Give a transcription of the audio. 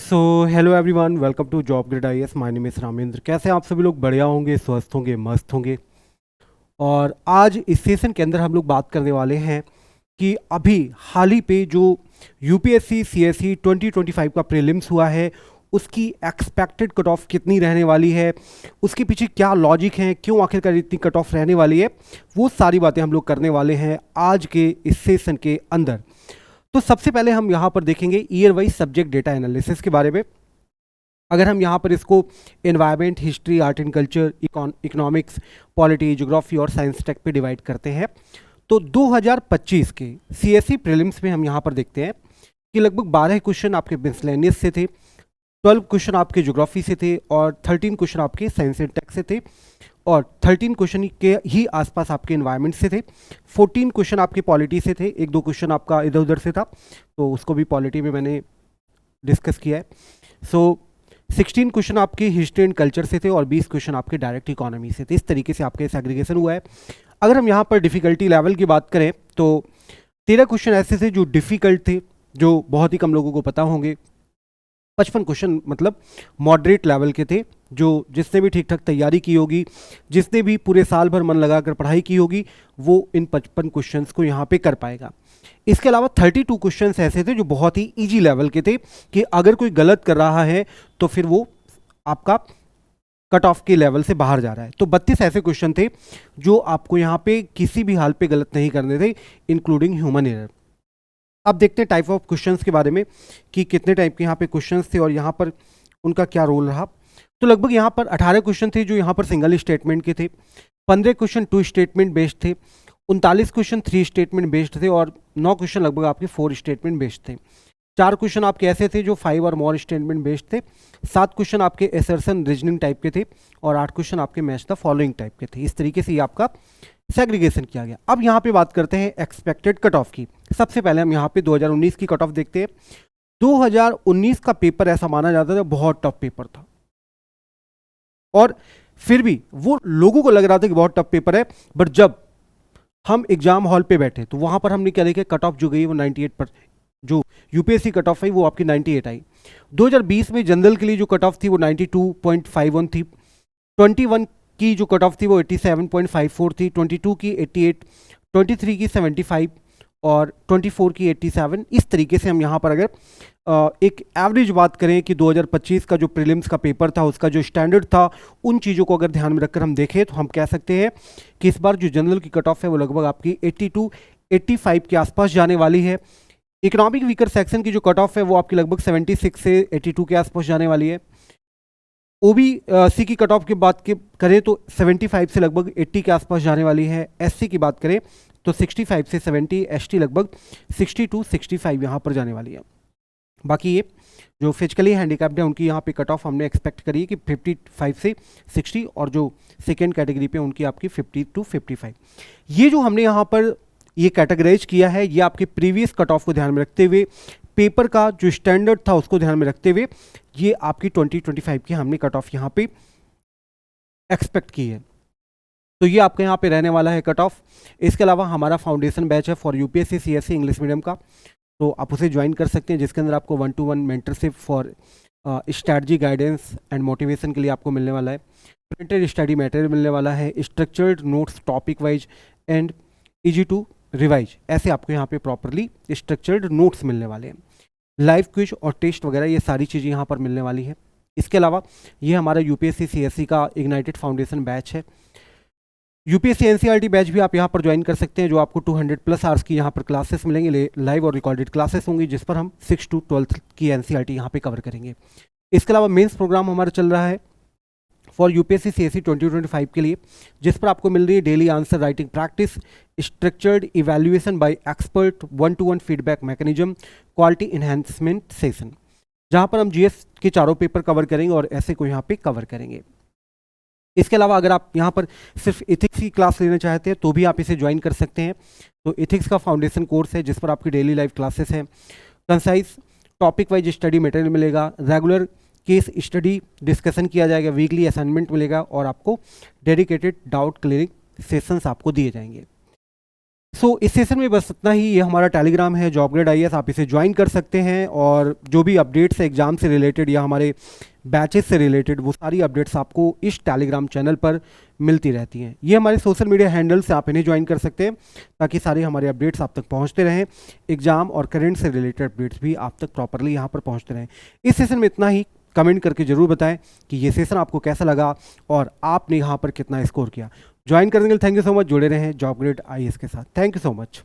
So hello everyone, welcome to Job Grid IAS. My name is Ramendra. कैसे आप सभी लोग? बढ़िया होंगे, स्वस्थ होंगे, मस्त होंगे। और आज इस सेशन के अंदर हम लोग बात करने वाले हैं कि अभी हाल ही पे जो यूपीएससी सीएसई 2025 का प्रीलिम्स हुआ है, उसकी एक्सपेक्टेड कट ऑफ कितनी रहने वाली है, उसके पीछे क्या लॉजिक है, क्यों आखिरकार इतनी कट ऑफ रहने वाली है, वो सारी बातें हम लोग करने वाले हैं आज के इस सेशन के अंदर। तो सबसे पहले हम यहाँ पर देखेंगे year wise subject data analysis के बारे में। अगर हम यहाँ पर इसको environment, history, art and culture, economics, polity, geography और साइंस टेक पे डिवाइड करते हैं, तो 2025 के सीएसई प्रीलिम्स में हम यहाँ पर देखते हैं कि लगभग 12 क्वेश्चन आपके मिसलेनियस से थे, 12 क्वेश्चन आपके ज्योग्राफी से थे और 13 क्वेश्चन आपके साइंस एंड टेक से थे और 13 क्वेश्चन के ही आसपास आपके एनवायरनमेंट से थे। 14 क्वेश्चन आपके पॉलिटी से थे, एक दो क्वेश्चन आपका इधर उधर से था, तो उसको भी पॉलिटी में मैंने डिस्कस किया है। सो 16 क्वेश्चन आपके हिस्ट्री एंड कल्चर से थे और 20 क्वेश्चन आपके डायरेक्ट इकोनॉमी से थे। इस तरीके से आपके सेग्रीगेशन हुआ है। अगर हम यहाँ पर डिफ़िकल्टी लेवल की बात करें तो 13 क्वेश्चन ऐसे थे जो डिफ़िकल्ट थे, जो बहुत ही कम लोगों को पता होंगे। 55 क्वेश्चन मतलब मॉडरेट लेवल के थे, जो जिसने भी ठीक ठाक तैयारी की होगी, जिसने भी पूरे साल भर मन लगाकर पढ़ाई की होगी, वो इन 55 क्वेश्चंस को यहाँ पे कर पाएगा। इसके अलावा 32 क्वेश्चंस ऐसे थे जो बहुत ही इजी लेवल के थे कि अगर कोई गलत कर रहा है तो फिर वो आपका कट ऑफ के लेवल से बाहर जा रहा है। तो 32 ऐसे क्वेश्चन थे जो आपको यहाँ पे किसी भी हाल पे गलत नहीं करने थे, इंक्लूडिंग ह्यूमन एरर। अब देखते हैं टाइप ऑफ क्वेश्चंस के बारे में कि कितने टाइप के यहाँ पे क्वेश्चंस थे और यहाँ पर उनका क्या रोल रहा। तो लगभग यहाँ पर 18 क्वेश्चन थे जो यहाँ पर सिंगल स्टेटमेंट के थे, 15 क्वेश्चन 2 स्टेटमेंट बेस्ड थे, 39 क्वेश्चन 3 स्टेटमेंट बेस्ड थे और 9 क्वेश्चन लगभग आपके 4 स्टेटमेंट बेस्ड थे। 4 क्वेश्चन आपके ऐसे थे जो 5 और मोर स्टेटमेंट बेस्ड थे, 7 क्वेश्चन आपके एसर्शन रीजनिंग टाइप के थे और 8 क्वेश्चन आपके मैच द फॉलोइंग टाइप के थे। इस तरीके से ये आपका सेग्रीगेशन किया गया। अब यहाँ पे बात करते हैं एक्सपेक्टेड कट ऑफ की। सबसे पहले हम यहाँ पे 2019 की कट ऑफ देखते हैं। 2019 का पेपर ऐसा माना जाता था बहुत टफ पेपर था और फिर भी वो लोगों को लग रहा था कि बहुत टफ पेपर है, बट जब हम एग्जाम हॉल पे बैठे तो वहां पर हमने क्या देखा, कट ऑफ जो गई वो 98 पर, जो यूपीएससी कट ऑफ आई वो आपकी 98 आई। 2020 में जनरल के लिए जो कट ऑफ थी वो 92.51 थी, 21 की जो कट ऑफ थी वो 87.54 थी, 22 की 88, 23 की 75 और 24 की 87। इस तरीके से हम यहाँ पर अगर एक एवरेज बात करें कि 2025 का जो प्रीलिम्स का पेपर था उसका जो स्टैंडर्ड था, उन चीज़ों को अगर ध्यान में रखकर हम देखें तो हम कह सकते हैं कि इस बार जो जनरल की कट ऑफ है वो लगभग आपकी 82, 85 के आसपास जाने वाली है। इकोनॉमिक वीकर सेक्शन की जो कट ऑफ है वो आपकी लगभग 76 से 82 के आसपास जाने वाली है। ओबीसी की कट ऑफ की बात करें तो 75 से लगभग 80 के आसपास जाने वाली है। एससी की बात करें तो 65 से 70, एसटी लगभग 62, 65 यहाँ पर जाने वाली है। बाकी ये जो फिजिकली हैंडीकैप्ड है उनकी यहाँ पे कट ऑफ हमने एक्सपेक्ट करी है कि 55 से 60 और जो सेकेंड कैटेगरी पे उनकी आपकी 50 to 55। ये जो हमने यहाँ पर ये कैटेगराइज किया है ये आपके प्रीवियस कट ऑफ को ध्यान में रखते हुए, पेपर का जो स्टैंडर्ड था उसको ध्यान में रखते हुए ये आपकी 2025 की हमने कट ऑफ यहाँ पे एक्सपेक्ट की है। तो ये आपके यहाँ पे रहने वाला है कट ऑफ। इसके अलावा हमारा फाउंडेशन बैच है for UPSC CSE English medium का, तो आप उसे ज्वाइन कर सकते हैं, जिसके अंदर आपको 1-to-1 mentorship for strategy, guidance and motivation के लिए आपको मिलने वाला है। प्रिंटेड स्टडी मटेरियल मिलने वाला है, structured notes topic wise and easy to revise, ऐसे आपको यहाँ पे प्रॉपरली स्ट्रक्चर्ड नोट्स मिलने वाले हैं। लाइव क्विज और टेस्ट वगैरह ये सारी चीज़ें यहाँ पर मिलने वाली है। इसके अलावा ये हमारा यूपीएससी सीएसई का इग्नाइटेड फाउंडेशन बैच है। यूपीएससी एनसीईआरटी बैच भी आप यहाँ पर ज्वाइन कर सकते हैं, जो आपको 200+ आवर्स की यहाँ पर क्लासेस मिलेंगे, लाइव और रिकॉर्डेड क्लासेस होंगी, जिस पर हम 6 to 12 की एनसीईआरटी यहाँ पे कवर करेंगे। इसके अलावा मेंस प्रोग्राम हमारा चल रहा है फॉर यूपीएससी सीएसई 2025 के लिए, जिस पर आपको मिल रही है daily answer writing practice, structured evaluation bye expert, 1-to-1 feedback mechanism, quality enhancement session, जहाँ पर हम जीएस के चारों पेपर कवर करेंगे और ऐसे को यहाँ पे कवर करेंगे। इसके अलावा अगर आप यहाँ पर सिर्फ इथिक्स की क्लास लेना चाहते हैं तो भी आप इसे ज्वाइन कर सकते हैं। तो इथिक्स का फाउंडेशन कोर्स है जिस पर आपकी डेली लाइव क्लासेस हैं, concise topic wise study material मिलेगा, रेगुलर केस स्टडी डिस्कशन किया जाएगा, वीकली असाइनमेंट मिलेगा और आपको डेडिकेटेड डाउट क्लियरिंग सेशंस आपको दिए जाएंगे। इस सेशन में बस इतना ही। ये हमारा टेलीग्राम है जॉब ग्रेड आईएएस, आप इसे ज्वाइन कर सकते हैं और जो भी अपडेट्स है एग्जाम से रिलेटेड या हमारे बैचेस से रिलेटेड, वो सारी अपडेट्स आपको इस टेलीग्राम चैनल पर मिलती रहती हैं। ये हमारे सोशल मीडिया हैंडल से आप इन्हें ज्वाइन कर सकते हैं ताकि सारे हमारे अपडेट्स आप तक पहुंचते रहें। एग्जाम और करंट से रिलेटेड अपडेट्स भी आप तक प्रॉपरली यहाँ पर पहुँचते रहें। इस सेशन में इतना ही। कमेंट करके ज़रूर बताएं कि ये सेशन आपको कैसा लगा और आपने यहाँ पर कितना स्कोर किया। ज्वाइन करने के लिए थैंक यू सो मच। जुड़े रहें जॉब ग्रेड आईएएस के साथ। Thank you so much.